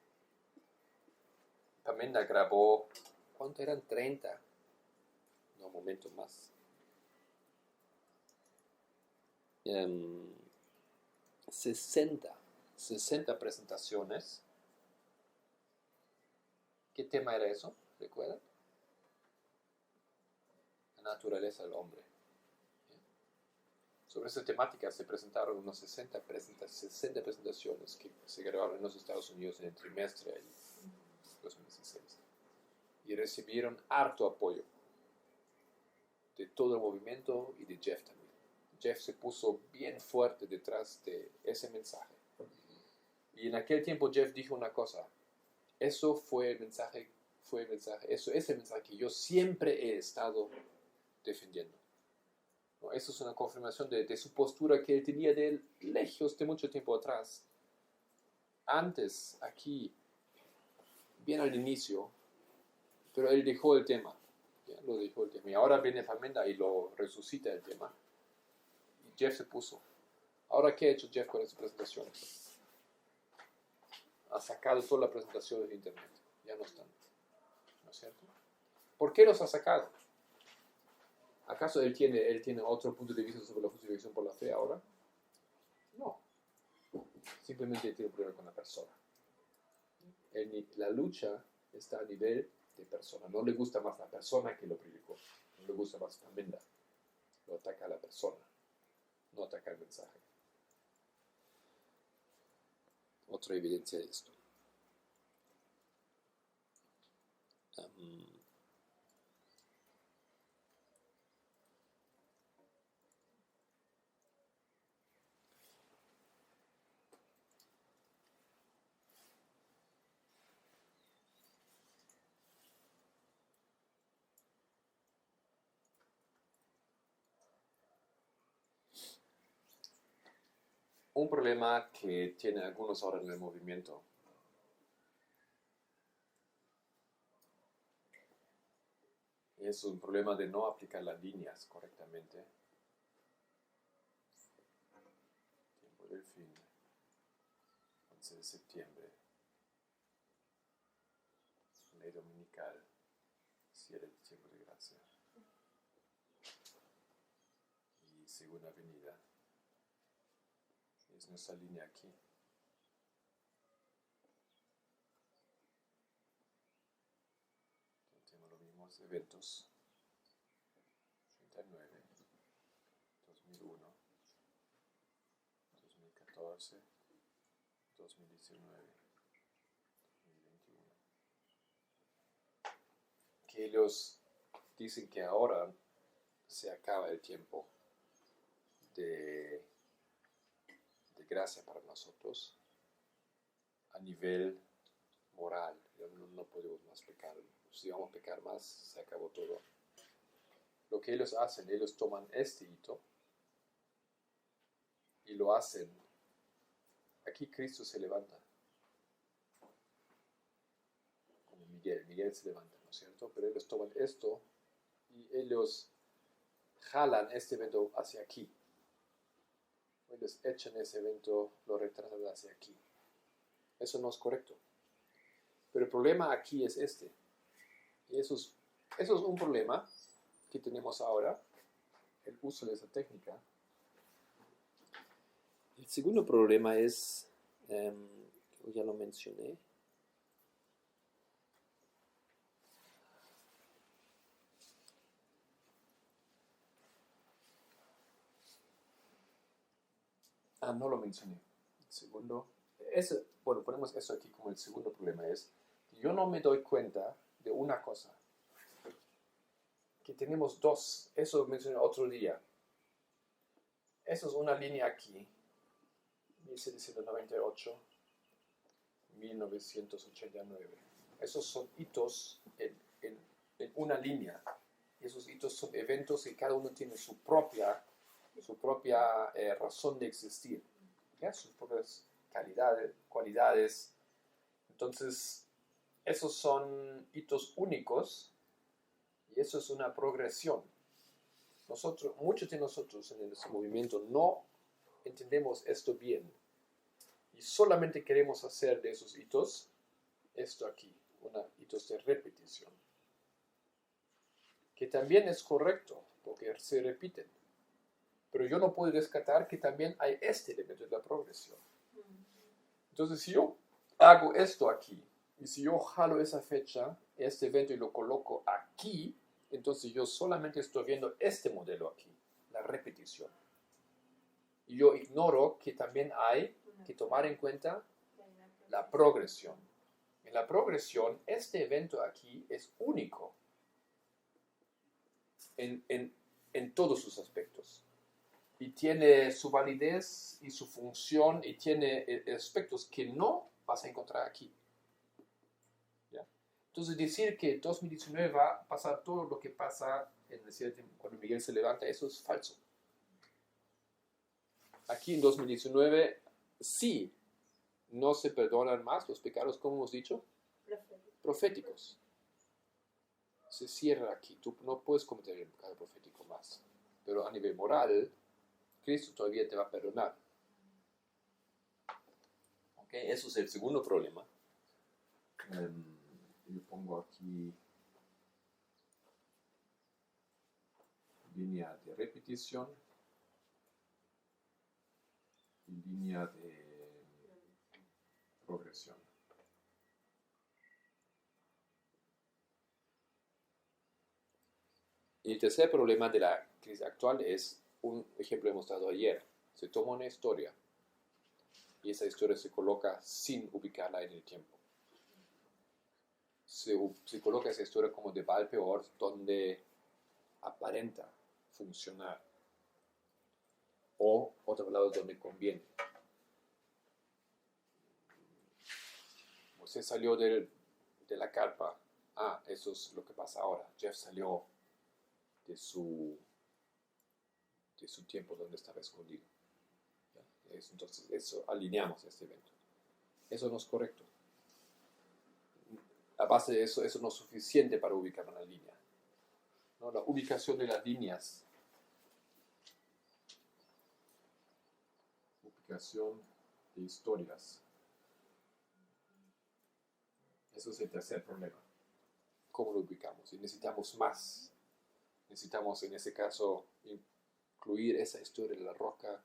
Speaker 1: Pamela grabó, ¿cuánto eran? 30, no, un momento más. 60 presentaciones. ¿Qué tema era eso? ¿Recuerdan? La naturaleza del hombre. Sobre esa temática se presentaron unos 60 presentaciones que se grabaron en los Estados Unidos en el trimestre de 2016. Y recibieron harto apoyo de todo el movimiento y de Jeff también. Jeff se puso bien fuerte detrás de ese mensaje. Y en aquel tiempo Jeff dijo una cosa: eso fue el mensaje, eso es el mensaje que yo siempre he estado defendiendo. ¿No? Eso es una confirmación de su postura que él tenía de lejos, de mucho tiempo atrás. Antes, aquí, bien al inicio, pero él dejó el tema. Lo dejó el tema. Y ahora viene Pamela y lo resucita el tema. Y Jeff se puso. Ahora, ¿qué ha hecho Jeff con esa presentación? Ha sacado toda la presentación de internet. Ya no están. ¿No es cierto? ¿Por qué los ha sacado? ¿Acaso él tiene otro punto de vista sobre la justificación por la fe ahora? No. Simplemente tiene un problema con la persona. La lucha está a nivel de persona. No le gusta más la persona que lo predicó. No le gusta más la menda. Lo ataca a la persona. No ataca el mensaje.
Speaker 5: Otra evidencia de esto.
Speaker 1: Un problema que tienen algunos ahora en el movimiento es un problema de no aplicar las líneas correctamente. Tiempo del fin, 11 de septiembre, ley dominical, cierre del tiempo de gracia y segunda venida. Es nuestra línea aquí. Tenemos los mismos eventos. 39, 2001, 2014, 2019, 2021. Que ellos dicen que ahora se acaba el tiempo de gracia para nosotros a nivel moral. No podemos más pecar. Si vamos a pecar más, se acabó todo. Lo que ellos hacen, ellos toman este hito y lo hacen. Aquí Cristo se levanta. Como Miguel se levanta, ¿no es cierto? Pero ellos toman esto y ellos jalan este evento hacia aquí. Ellos echan ese evento, lo retrasan hacia aquí. Eso no es correcto. Pero el problema aquí es este. Y eso es un problema que tenemos ahora, el uso de esa técnica.
Speaker 5: El segundo problema es, ya lo mencioné,
Speaker 1: No lo mencioné. El segundo, ponemos eso aquí como el segundo problema es que yo no me doy cuenta de una cosa. Que tenemos dos, eso lo mencioné otro día. Eso es una línea aquí, 1798, 1989. Esos son hitos en una línea. Esos hitos son eventos que cada uno tiene su propia razón de existir, ¿ya? Sus propias cualidades. Entonces, esos son hitos únicos y eso es una progresión. Muchos de nosotros en este movimiento no entendemos esto bien y solamente queremos hacer de esos hitos esto aquí, hitos de repetición, que también es correcto porque se repiten. Pero yo no puedo descartar que también hay este elemento de la progresión. Entonces, si yo hago esto aquí, y si yo jalo esa fecha, este evento, y lo coloco aquí, entonces yo solamente estoy viendo este modelo aquí, la repetición. Y yo ignoro que también hay que tomar en cuenta la progresión. En la progresión, este evento aquí es único en todos sus aspectos. Y tiene su validez y su función y tiene aspectos que no vas a encontrar aquí. ¿Ya? Entonces decir que 2019 va a pasar todo lo que pasa cuando Miguel se levanta, eso es falso. Aquí en 2019 sí no se perdonan más los pecados, como hemos dicho, proféticos. Se cierra aquí, tú no puedes cometer el pecado profético más. Pero a nivel moral, Cristo todavía te va a perdonar. Okay, eso es el segundo problema. Yo pongo aquí línea de repetición y línea de progresión. Y el tercer problema de la crisis actual es un ejemplo que hemos dado ayer. Se toma una historia y esa historia se coloca sin ubicarla en el tiempo. Se coloca esa historia como de Valpeor, donde aparenta funcionar, o otro lado donde conviene. Moisés salió de la carpa. Eso es lo que pasa ahora. Jeff salió de su tiempo donde estaba escondido. Entonces, eso alineamos este evento. Eso no es correcto. A base de eso no es suficiente para ubicar una línea. ¿No? La ubicación de las líneas. Ubicación de historias. Eso es el tercer problema. ¿Cómo lo ubicamos? Y necesitamos más. Necesitamos, en ese caso, incluir esa historia de la roca,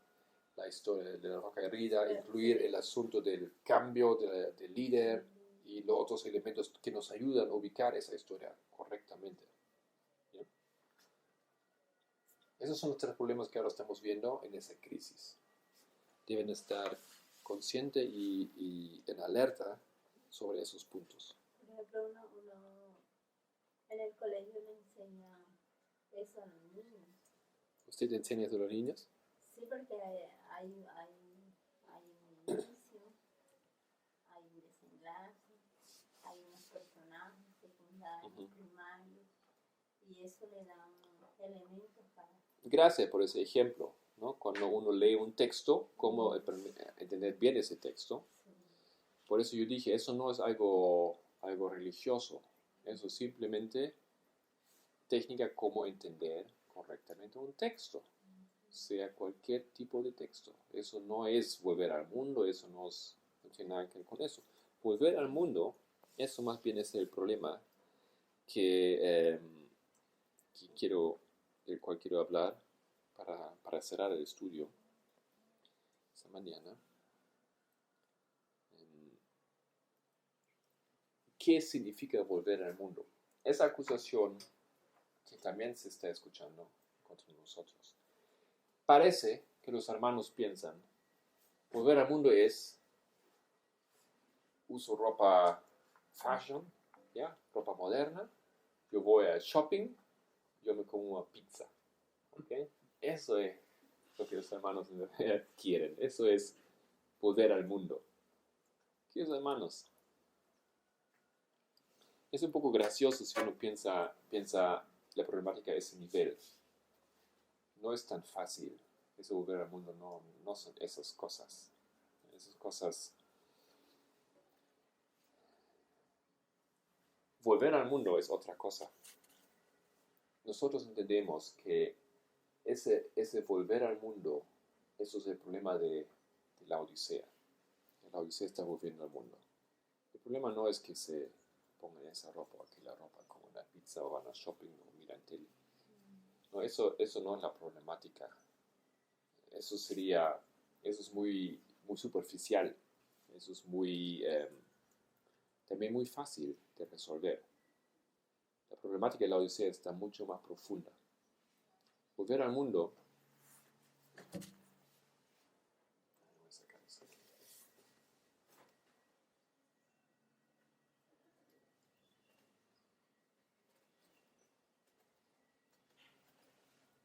Speaker 1: la historia de la roca herida, incluir el asunto del cambio del líder y los otros elementos que nos ayudan a ubicar esa historia correctamente. ¿Bien? Esos son los tres problemas que ahora estamos viendo en esa crisis. Deben estar conscientes y en alerta sobre esos puntos.
Speaker 2: Por ejemplo, uno en el colegio le enseña eso a los niños.
Speaker 1: ¿Usted enseña eso a los niños?
Speaker 2: Sí, porque hay un inicio, hay un desenlace, hay unos personajes secundarios, primarios, y eso le da elementos para...
Speaker 1: Gracias por ese ejemplo, ¿no? Cuando uno lee un texto, cómo entender bien ese texto.
Speaker 2: Sí.
Speaker 1: Por eso yo dije, eso no es algo religioso, eso es simplemente técnica como entender correctamente un texto, sea cualquier tipo de texto. Eso no es volver al mundo, eso no tiene nada que ver con eso. Volver al mundo, eso más bien es el problema del cual quiero hablar para cerrar el estudio esta mañana. ¿Qué significa volver al mundo? Esa acusación que también se está escuchando contra nosotros. Parece que los hermanos piensan, volver al mundo es, uso ropa fashion, ¿ya? Ropa moderna, yo voy al shopping, yo me como una pizza. ¿Okay? Eso es lo que los hermanos en realidad quieren. Eso es volver al mundo. ¿Queridos hermanos? Es un poco gracioso si uno piensa la problemática a ese nivel. No es tan fácil. Eso volver al mundo no son esas cosas. Esas cosas. Volver al mundo es otra cosa. Nosotros entendemos que ese volver al mundo, eso es el problema de la Odisea. La Odisea está volviendo al mundo. El problema no es que se pongan esa ropa o aquella ropa, como una pizza o van a shopping o miran tele. No, eso no es la problemática. Eso es muy, muy superficial. Eso es también muy fácil de resolver. La problemática de la Odisea está mucho más profunda. Volver al mundo. Voy a sacar eso aquí.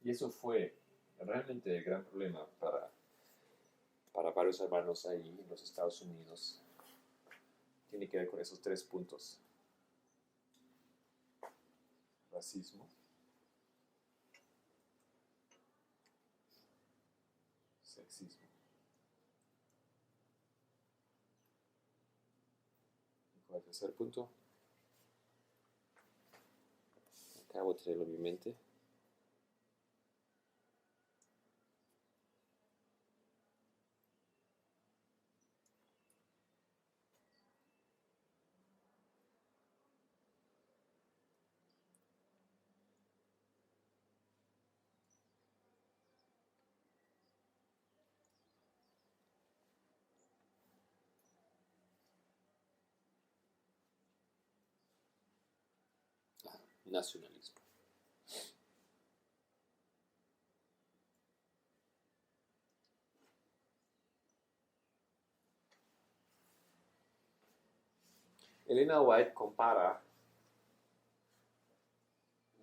Speaker 1: Y eso fue realmente el gran problema para varios hermanos ahí en los Estados Unidos. Tiene que ver con esos tres puntos. Racismo. Sexismo. ¿Y cuál es el tercer punto? Acabo de tenerlo en mi mente.
Speaker 5: nacionalismo. Elena White compara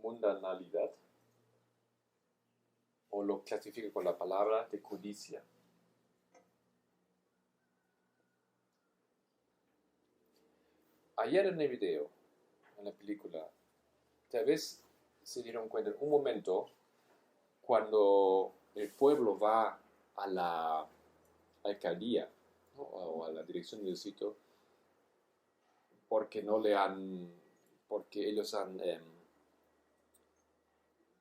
Speaker 5: mundanalidad, o lo clasifica con la palabra de codicia. Ayer en el video, en la película, tal vez se dieron cuenta en un momento cuando el pueblo va a la alcaldía, ¿no? O a la dirección del sitio, porque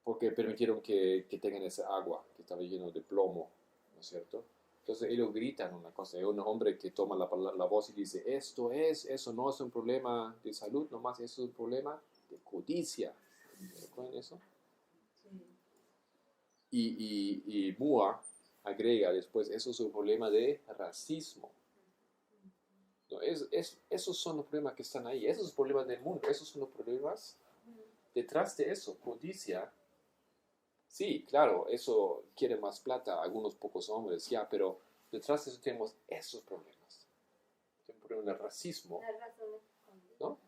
Speaker 5: porque permitieron que tengan esa agua que estaba lleno de plomo, ¿no es cierto? Entonces ellos gritan una cosa, hay un hombre que toma la voz y dice, eso no es un problema de salud, nomás eso es un problema de codicia. ¿Recuerdan eso? Y Mua agrega después, eso es un problema de racismo. No, esos son los problemas que están ahí, esos son los problemas del mundo, esos son los problemas detrás de eso, codicia. Sí, claro, eso quiere más plata, algunos pocos hombres, ya, pero detrás de eso tenemos esos problemas. Tenemos problemas de racismo, ¿no?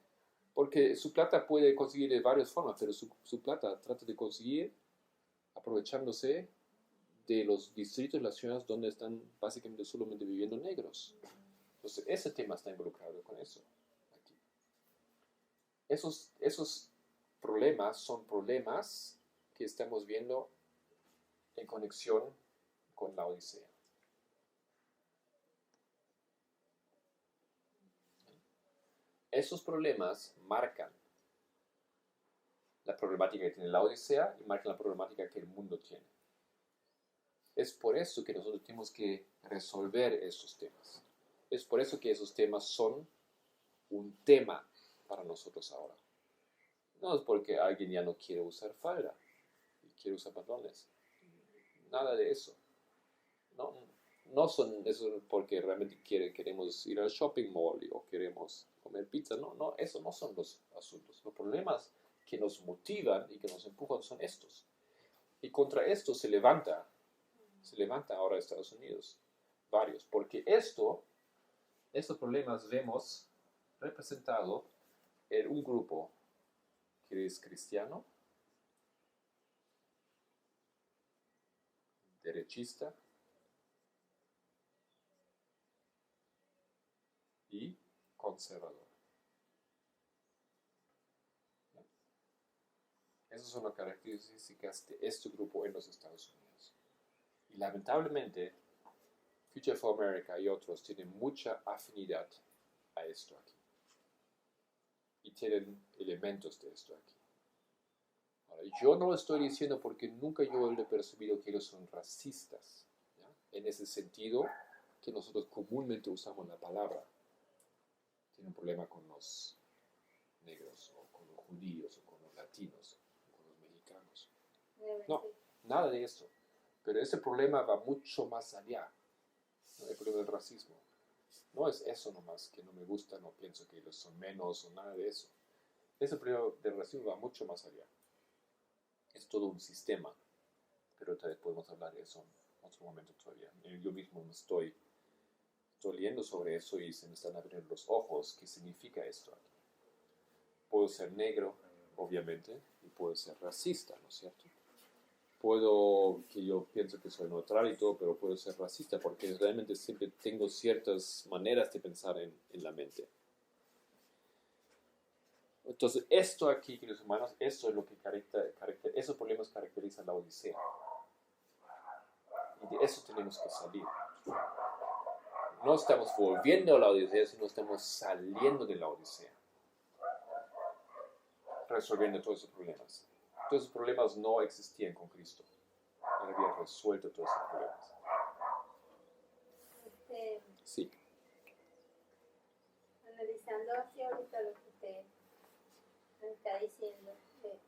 Speaker 5: Porque su plata puede conseguir de varias formas, pero su plata trata de conseguir aprovechándose de los distritos de las ciudades donde están básicamente solamente viviendo negros. Entonces, ese tema está involucrado con eso. Aquí. Esos problemas son problemas que estamos viendo en conexión con la Odisea. Esos problemas marcan la problemática que tiene la Odisea y marcan la problemática que el mundo tiene. Es por eso que nosotros tenemos que resolver esos temas. Es por eso que esos temas son un tema para nosotros ahora. No es porque alguien ya no quiere usar falda y quiere usar pantalones. Nada de eso. No son eso porque realmente queremos ir al shopping mall o queremos comer pizza. No, eso no son los asuntos. Los problemas que nos motivan y que nos empujan son estos. Y contra esto se levanta ahora Estados Unidos, varios, porque estos problemas vemos representado en un grupo que es cristiano, derechista y conservador. Esas son las características de este grupo en los Estados Unidos. Y lamentablemente, Future for America y otros tienen mucha afinidad a esto aquí. Y tienen elementos de esto aquí. Ahora, yo no lo estoy diciendo porque nunca yo he percibido que ellos son racistas, ¿ya? En ese sentido que nosotros comúnmente usamos la palabra. Tienen un problema con los negros, o con los judíos, o con los latinos, o con los mexicanos. No, nada de eso. Pero ese problema va mucho más allá, ¿no? El problema del racismo. No es eso nomás, que no me gusta, no pienso que ellos son menos o nada de eso. Ese problema del racismo va mucho más allá. Es todo un sistema, pero tal vez podemos hablar de eso en otro momento todavía. Yo mismo me estoy leyendo sobre eso y se me están abriendo los ojos. ¿Qué significa esto aquí? Puedo ser negro, obviamente, y puedo ser racista, ¿no es cierto? Que yo pienso que soy neutral y todo, pero puedo ser racista porque realmente siempre tengo ciertas maneras de pensar en la mente. Entonces, esto aquí, queridos hermanos, esto es lo que esos problemas caracterizan la Odisea. Y de eso tenemos que salir. No estamos volviendo a la Odisea, sino estamos saliendo de la Odisea. Resolviendo todos esos problemas. Todos esos problemas no existían con Cristo. Él había resuelto todos esos problemas. Sí.
Speaker 2: Analizando así ahorita lo que usted me está diciendo, que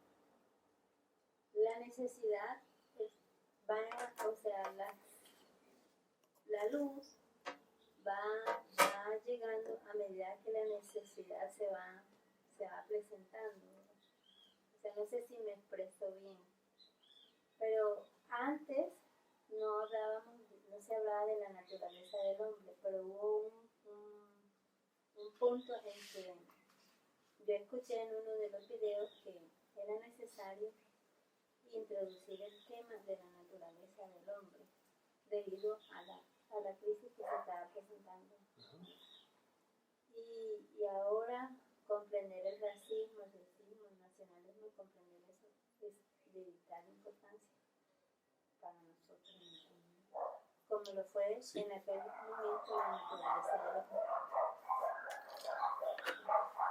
Speaker 2: la necesidad la luz va llegando a medida que la necesidad se va presentando. no sé si me expreso bien, pero antes no se hablaba de la naturaleza del hombre, pero hubo un punto en que yo escuché en uno de los videos que era necesario introducir el tema de la naturaleza del hombre debido a la crisis que se estaba presentando. Y ahora comprender el racismo, el sexismo, el nacionalismo, comprender eso es de vital importancia para nosotros, como lo fue
Speaker 1: Sí.
Speaker 2: en aquel momento la naturaleza del hombre.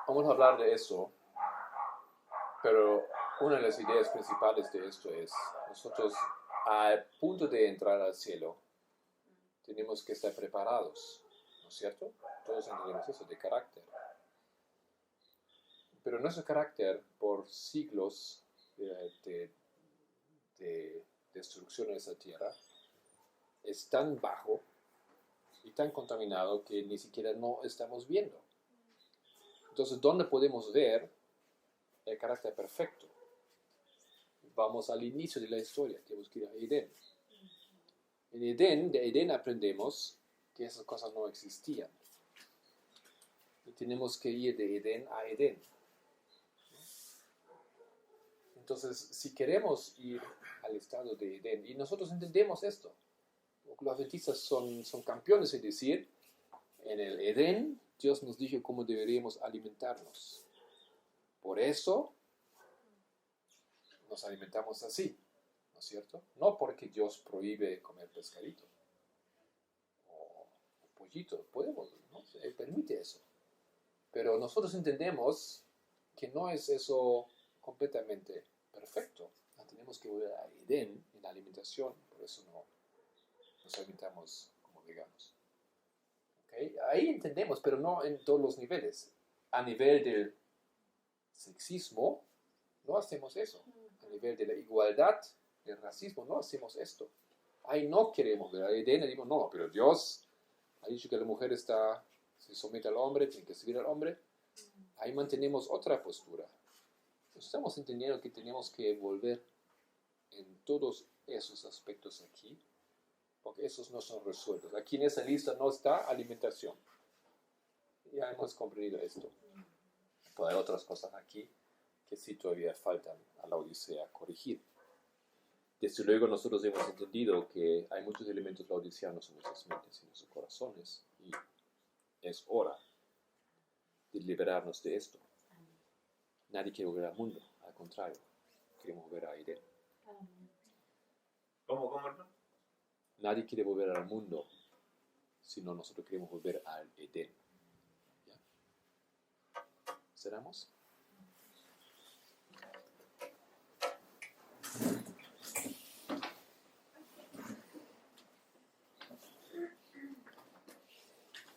Speaker 1: Vamos a hablar de eso, pero una de las ideas principales de esto es, nosotros al punto de entrar al cielo, tenemos que estar preparados, ¿no es cierto? Todos entendemos eso, de carácter. Pero nuestro carácter, por siglos de destrucción de esa tierra, es tan bajo y tan contaminado que ni siquiera no estamos viendo. Entonces, ¿dónde podemos ver el carácter perfecto? Vamos al inicio de la historia, tenemos que ir a Edén. En Edén, de Edén aprendemos que esas cosas no existían. Y tenemos que ir de Edén a Edén. Entonces, si queremos ir al estado de Edén, y nosotros entendemos esto, los adventistas son campeones en decir, en el Edén, Dios nos dijo cómo deberíamos alimentarnos. Por eso, nos alimentamos así, ¿no es cierto? No porque Dios prohíbe comer pescadito o pollito, podemos, ¿no? Él permite eso. Pero nosotros entendemos que no es eso completamente perfecto. Tenemos que volver a Edén en la alimentación, por eso no nos alimentamos como veganos. ¿Okay? Ahí entendemos, pero no en todos los niveles. A nivel del sexismo, no hacemos eso. A nivel de la igualdad, del racismo, no hacemos esto. Ahí no queremos ver a Edén, y digo, no, pero Dios ha dicho que la mujer se somete al hombre, tiene que seguir al hombre. Ahí mantenemos otra postura. Estamos entendiendo que tenemos que volver en todos esos aspectos aquí, porque esos no son resueltos. Aquí en esa lista no está alimentación. Ya hemos comprendido esto. Pero hay otras cosas aquí que sí todavía faltan a la Odisea corregir. Desde luego nosotros hemos entendido que hay muchos elementos laodiceanos en nuestras mentes y en nuestros corazones, y es hora de liberarnos de esto. Nadie quiere volver al mundo, al contrario, queremos volver a Edén.
Speaker 3: ¿Cómo, hermano?
Speaker 1: Nadie quiere volver al mundo, sino nosotros queremos volver al Edén. ¿Ya? ¿Cerramos?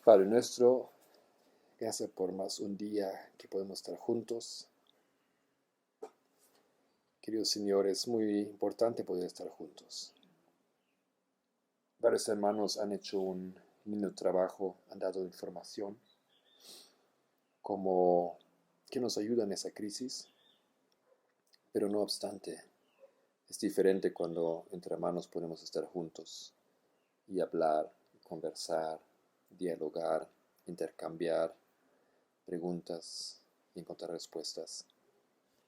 Speaker 1: Padre nuestro, gracias por más un día que podemos estar juntos. Querido Señor, es muy importante poder estar juntos. Varios hermanos han hecho un lindo trabajo, han dado información como que nos ayuda en esa crisis, pero no obstante, es diferente cuando entre hermanos podemos estar juntos y hablar, conversar, dialogar, intercambiar preguntas y encontrar respuestas.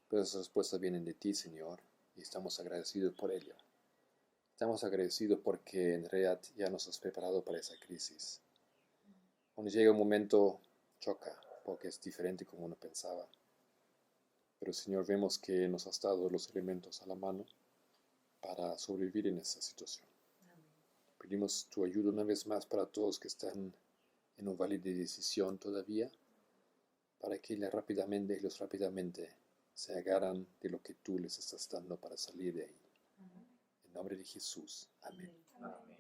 Speaker 1: Pero esas respuestas vienen de ti, Señor, y estamos agradecidos por ello. Estamos agradecidos porque en realidad ya nos has preparado para esa crisis. Cuando llega un momento, choca, porque es diferente como uno pensaba. Pero, Señor, vemos que nos has dado los elementos a la mano para sobrevivir en esa situación. Pedimos tu ayuda una vez más para todos que están en un valle de decisión todavía, para que ellos rápidamente se agarran de lo que tú les estás dando para salir de ahí. En nombre de Jesús. Amén.
Speaker 3: Amén.